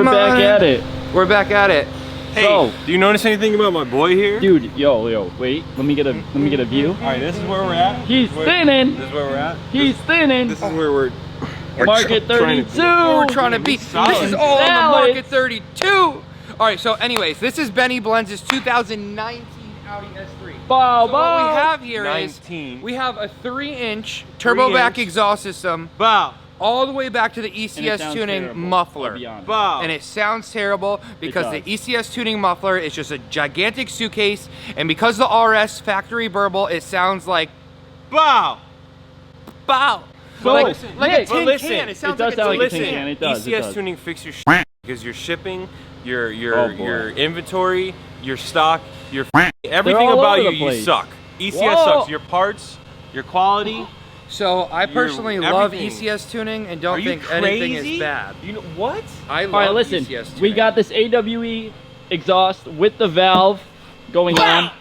we're back at it. We're back at it. Hey, So, do you notice anything about my boy here? dude, yo, wait. Let me get a view. All right, this is where we're at. He's thinning. This is where we're at. He's thinning. This is where we're Market 32. We're trying to beat. Solid. This is all on the Salad. Market 32. All right, so anyways, this is Benny Blends' 2019 Audi S3. Bow, So what we bow. have here is 19. we have a 3-inch turbo back 3-inch. exhaust system Bow. all the way back to the And it ECS sounds tuning terrible, muffler. I'll be honest. Bow. And it sounds terrible because the does. ECS tuning muffler is just a gigantic suitcase, and because the RS factory burble, it sounds like Bow. bow. So, like Nick, a but tin listen, can. It sounds it does like a sound like a tin tin can. can. It does. ECS tuning fix your because your shipping, your Oh, boy. your inventory, your stock, your everything all about over you, the place. you suck. ECS Whoa. sucks. Your parts, your quality. So I personally love everything. ECS tuning and Are don't you think crazy? anything is bad. You know what? I love All right, listen. ECS tuning. We got this AWE exhaust with the valve going on.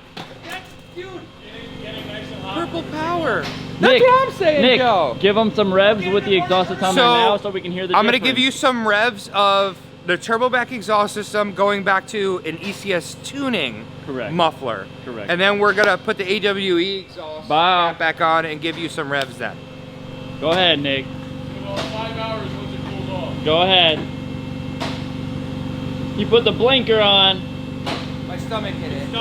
purple power. Nick, That's what I'm saying, Nick, Joe. give them some revs with the exhaust that's on there So, now so we can hear the I'm gonna difference. give you some revs of the turbo back exhaust system going back to an ECS tuning Correct. muffler. Correct. And then we're gonna put the AWE exhaust Wow. back on and give you some revs then. Go ahead, Nick. Go ahead. You put the blinker on. My stomach hit it.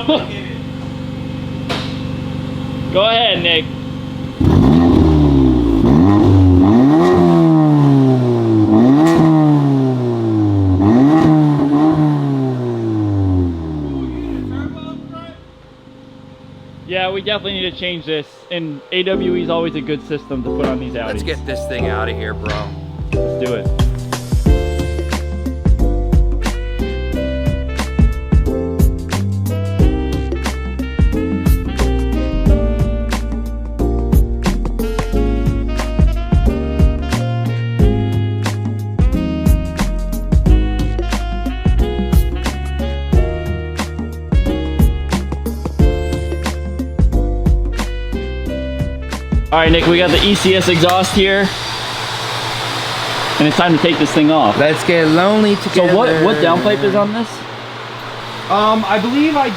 Go ahead, Nick. Yeah, we definitely need to change this. And AWE is always a good system to put on these Audis. Let's get this thing out of here, bro. Let's do it. All right, Nick, we got the ECS exhaust here. And it's time to take this thing off. Let's get lonely together. So what downpipe is on this? I believe I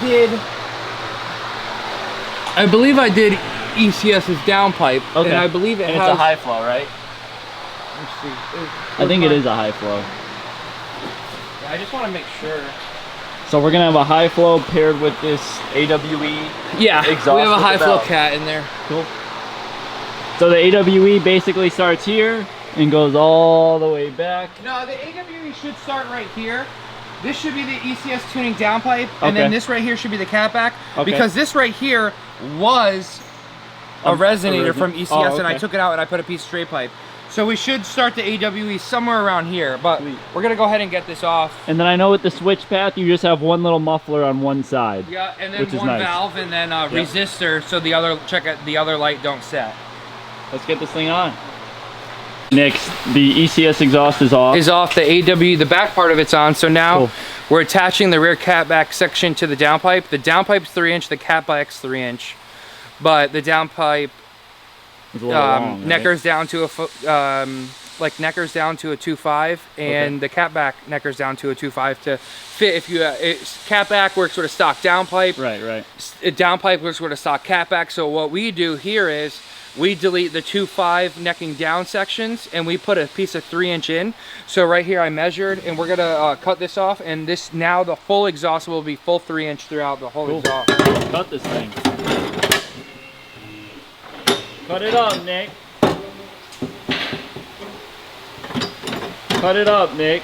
did ECS's downpipe, Okay. and I believe it and has. it's a high flow, right? Let's see. I think it is a high flow. Yeah, I just want to make sure. So we're gonna have a high flow paired with this AWE. Yeah, Exhaust we have a with high the flow valve. cat in there. Cool. So the AWE basically starts here and goes all the way back. No, the AWE should start right here. This should be the ECS tuning downpipe, and Okay. then this right here should be the catback. Okay. Because this right here was a resonator from ECS, Oh, and I okay. took it out and I put a piece of straight pipe. So we should start the AWE somewhere around here, but Sweet. we're gonna go ahead and get this off. And then I know with the switch path, you just have one little muffler on one side. Yeah, and then Which is one nice. valve, and then a resistor, so the other the other light don't set. Let's get this thing on. Next, the ECS exhaust is off. Is off. The AWE, the back part of it's on. So now Cool. we're attaching the rear catback section to the downpipe. The downpipe's 3-inch, the catback's 3-inch, but the downpipe It's a little long, right? neckers down to a neckers down to a 2.5, and the catback neckers down to a 2.5 to fit. If you catback works with a stock downpipe, Right. downpipe works with a stock catback. So what we do here is we delete the 2.5 necking down sections and we put a piece of 3-inch in. So right here I measured, and we're gonna cut this off, and this now the full exhaust will be full 3-inch throughout the whole Cool. exhaust. Cut this thing. Cut it up, Nick. Cut it up, Nick.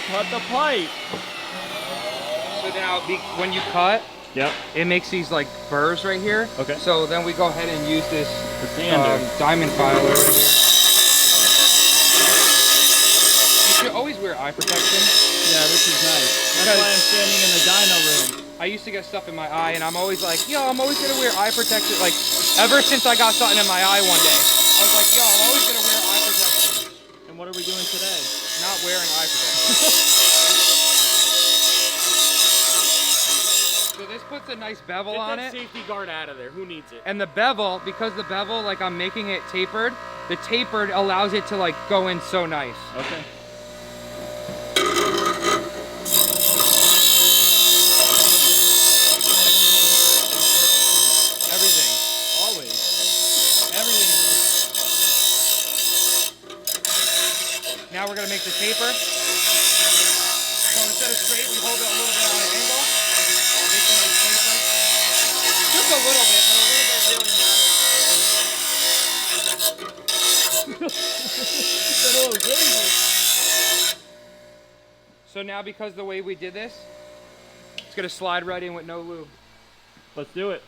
Cut the pipe. So now when you cut, Yep. it makes these like burrs right here. Okay. So then we go ahead and use this The sander. diamond filer right here. You should always wear eye protection. this is nice. That's why I'm standing in the dyno room. I used to get stuff in my eye, and I'm always like, yo, I'm always gonna wear eye protection. Like, ever since I got something in my eye one day, I was like, yo, I'm always gonna wear eye protection. And what are we doing today? Not wearing eye protection. So this puts a nice bevel on it. Safety guard out of there. Who needs it? And the bevel, because the bevel, like I'm making it tapered, the tapered allows it to like go in so nice. Okay. Everything. Always. Everything. Now we're gonna make the taper. So instead of straight, we hold it a little bit on an angle. Make a nice taper. Just a little bit, but a little bit really matters. So now, because the way we did this, it's gonna slide right in with no lube. Let's do it.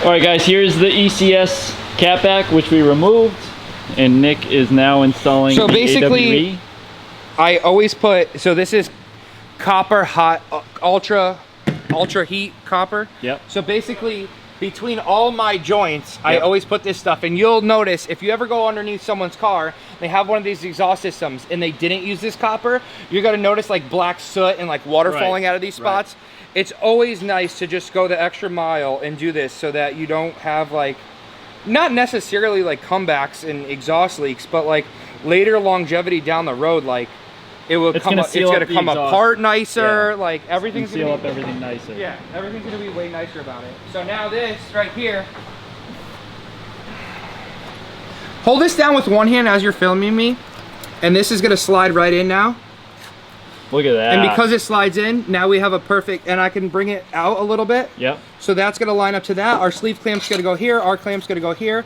All right, guys, here's the ECS catback, which we removed, and Nick is now installing So the basically, AWE. I always put, so this is copper hot, ultra heat copper. Yep. So basically, between all my joints, I Yep. always put this stuff, and you'll notice if you ever go underneath someone's car, they have one of these exhaust systems, and they didn't use this copper, you're gonna notice like black soot and like water Right. falling out of these spots. It's always nice to just go the extra mile and do this so that you don't have like, not necessarily like comebacks and exhaust leaks, but like later longevity down the road, like it will It's come gonna up, seal it's up gonna the come exhaust. apart nicer, Yeah. like everything's seal gonna up be, everything nicer. yeah, everything's gonna be way nicer about it. So now this right here, hold this down with one hand as you're filming me, and this is gonna slide right in now. Look at that. And because it slides in, now we have a perfect, and I can bring it out a little bit. Yep. So that's gonna line up to that. Our sleeve clamp's gonna go here, our clamp's gonna go here.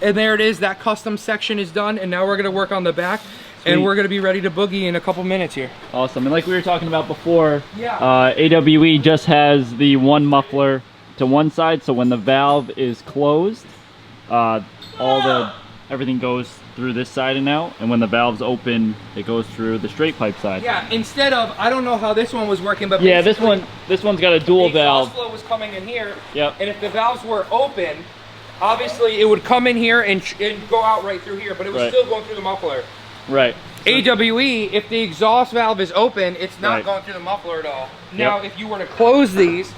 And there it is, that custom section is done, and now we're gonna work on the back, and Sweet. we're gonna be ready to boogie in a couple minutes here. Awesome. And like we were talking about before, Yeah. AWE just has the one muffler to one side, so when the valve is closed, everything goes through this side and out, and when the valve's open, it goes through the straight pipe side. Yeah, instead of, I don't know how this one was working, but Yeah, this basically, one's got a dual the exhaust valve. flow was coming in here, Yep. and if the valves were open, obviously it would come in here and go out right through here, but it was Right. still going through the muffler. Right. AWE, if the exhaust valve is open, it's not Right. going through the muffler at all. Now, Yep. if you were to close these,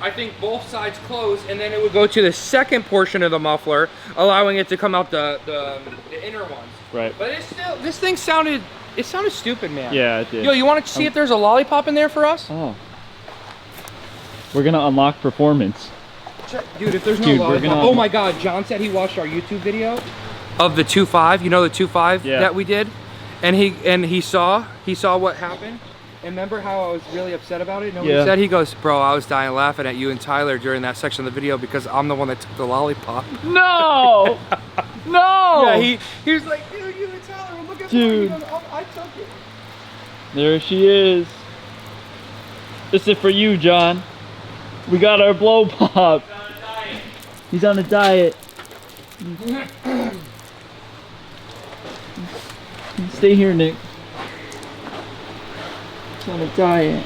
I think both sides close, and then it would go to the second portion of the muffler, allowing it to come out the inner ones. Right. But it's still, this thing sounded stupid, man. Yeah, it did. Yo, you want to see if there's a lollipop in there for us? Oh. We're gonna unlock performance. Dude, if there's no Dude, we're lollipop. gonna- Oh my God, John said he watched our YouTube video of the 2.5. You know the 2.5 Yeah. that we did, and he saw what happened. And remember how I was really upset about it? You know what Yeah. he said? He goes, bro, I was dying laughing at you and Tyler during that section of the video because I'm the one that took the lollipop. No! No! Yeah, he was like, dude, you and Tyler were looking Dude. for me. I took it. There she is. This is for you, John. We got our blow pop. He's on a diet. Stay here, Nick. He's on a diet.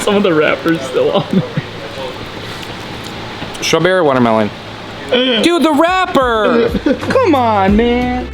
Some of the wrappers still on. Strawberry or watermelon? Dude, the wrapper! Come on, man.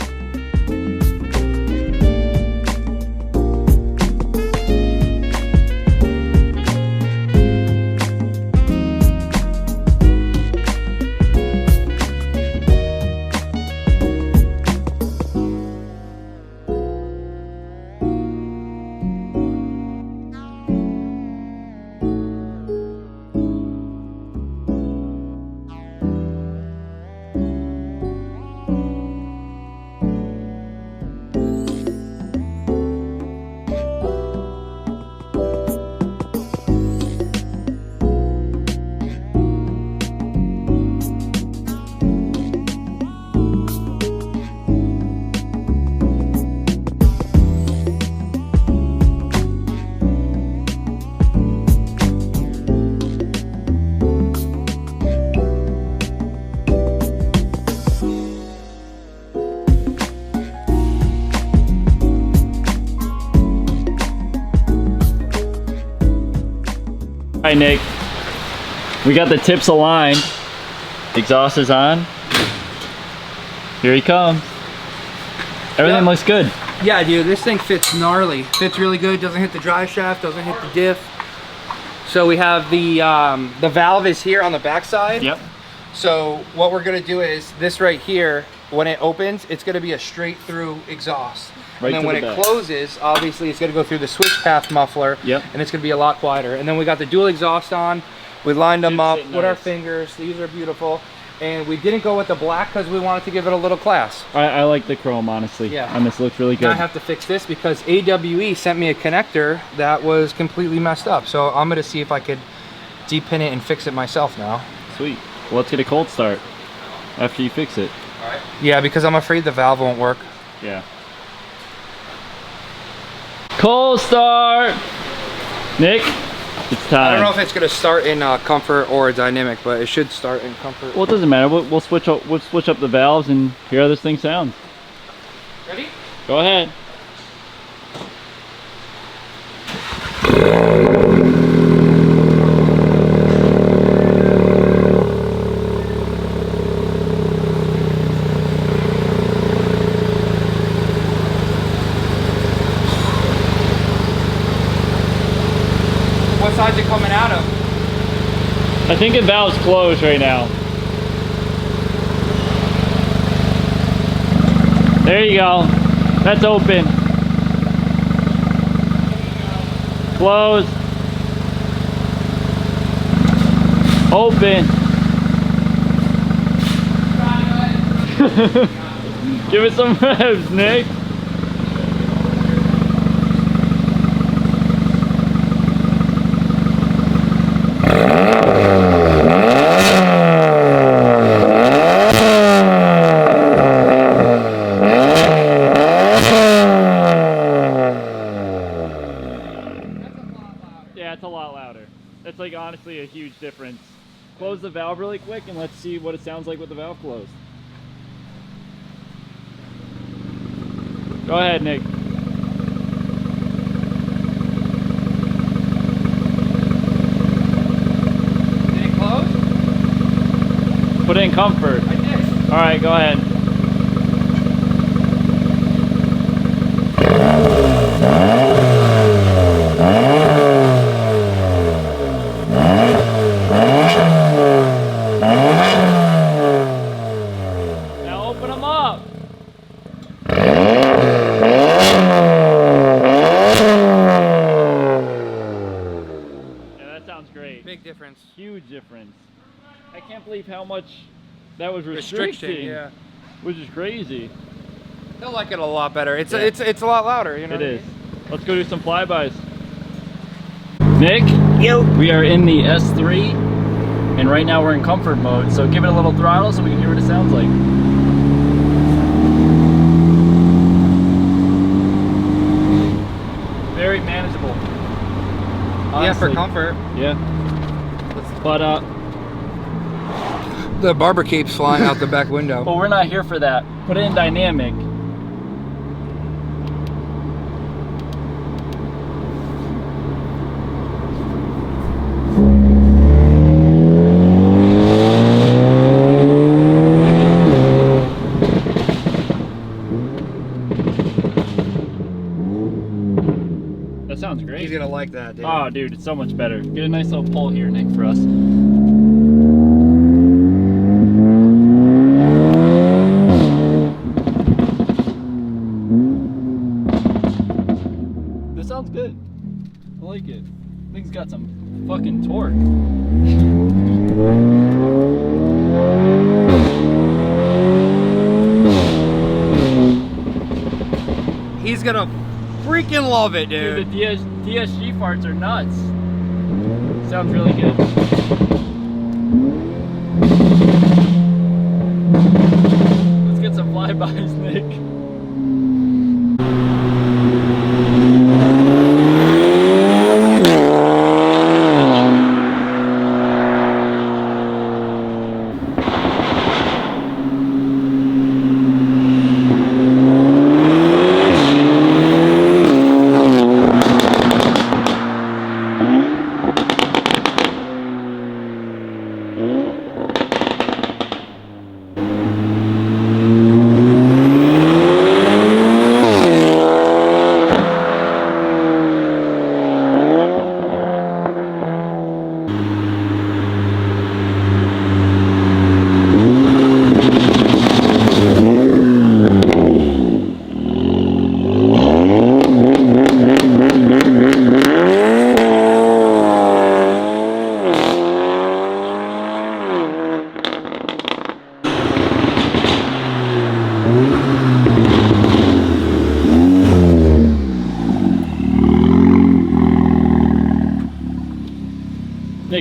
right, Nick. We got the tips aligned. Exhaust is on. Here he comes. Everything looks good. Yeah, dude, this thing fits gnarly. Fits really good. Doesn't hit the drive shaft. Doesn't hit the diff. So we have the valve is here on the backside. Yep. So what we're gonna do is this right here. When it opens, it's gonna be a straight through exhaust. Right, and then when it closes, obviously it's gonna go through the switch path muffler. Yep. And it's gonna be a lot quieter. And then we got the dual exhaust on. We lined them up with our nice. fingers. These are beautiful. And we didn't go with the black because we wanted to give it a little class. I like the chrome, honestly. Yeah. And this looks really good. Now I have to fix this because AWE sent me a connector that was completely messed up. So I'm gonna see if I could depin it and fix it myself now. Sweet. Well, let's get a cold start after you fix it. Yeah, because I'm afraid the valve won't work. Yeah. Cold start! Nick, it's time. I don't know if it's gonna start in comfort or dynamic, but it should start in comfort. Well, it doesn't matter. We'll switch up the valves and hear how this thing sounds. Ready? Go ahead. What side's it coming out of? I think the valve's closed right now. There you go. That's open. Closed. Open. Give it some revs, Nick. Yeah, it's a lot louder. That's like honestly a huge difference. Close the valve really quick and let's see what it sounds like with the valve closed. Go ahead, Nick. Did it close? Put it in comfort. I did. All right, go ahead. Now open them up. Yeah, that sounds great. Big difference. Huge difference. I can't believe how much that was restricting. Yeah. Which is crazy. They'll like it a lot better. It's Yeah. it's a lot louder, you know. It is. Let's go do some flybys. Nick, Yo. we are in the S3, and right now we're in comfort mode. So give it a little throttle so we can hear what it sounds like. Very manageable. Yeah, for Honestly. comfort. Yeah. But The barber cape's flying out the back window. we're not here for that. Put it in dynamic. That sounds great. He's gonna like that, dude. Oh, dude, it's so much better. Get a nice little pull here, Nick, for us. This sounds good. I like it. Thing's got some fucking torque. He's gonna freaking love it, Dude, dude. the DSG farts are nuts. Sounds really good. Let's get some flybys, Nick.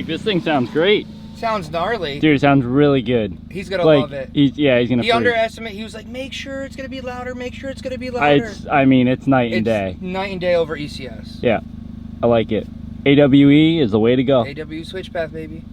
sick. This thing sounds great. Sounds gnarly. Dude, it sounds really good. He's gonna love it. He's gonna. He underestimated. He was like, make sure it's gonna be louder. Make sure it's gonna be louder. I mean, it's night and day. Night and day over ECS. Yeah, I like it. AWE is the way to go. AW switch path, baby.